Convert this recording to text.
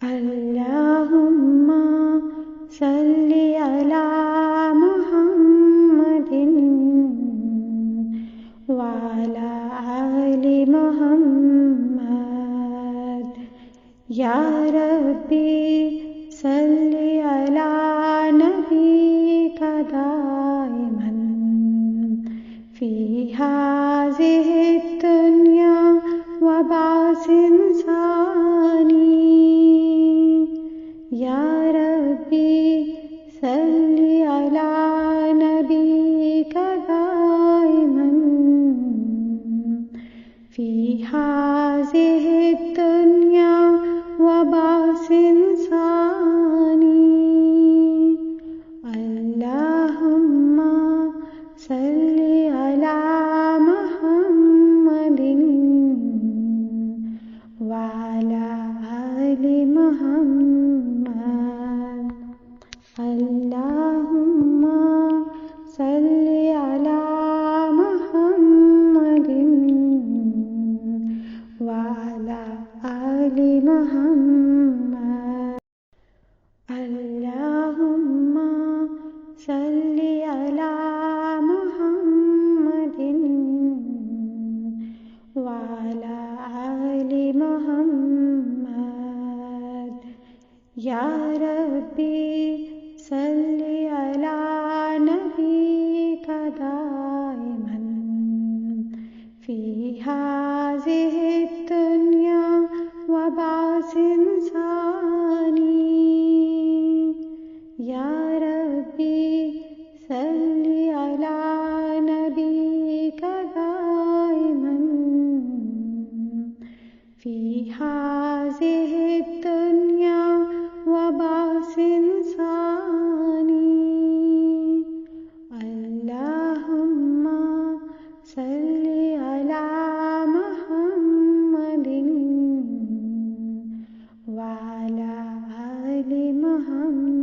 اللہم صلی علی محمد وعلی آل محمد یا ربی صلی علی نبیک دائما فی ہذہ الدنیا وبعث ثانی یا ربی صلی علی نبیک دائما فی ہذہ الدنیا وبعث ثانی اللہم صلی علی محمد وعلی آل محمد اللہم صلی علی محمد وعلی آل محمد اللہم صلی علی محمد وعلی آل محمد یا ربی صلی علی نبیک دائما فی ہذہ الدنیا وبعث ثانی یا ربی صلی علی نبیک دائما فی ہذہ الدنیا وبعث ثانی اللہم صلی علی محمد وعلی آل محمد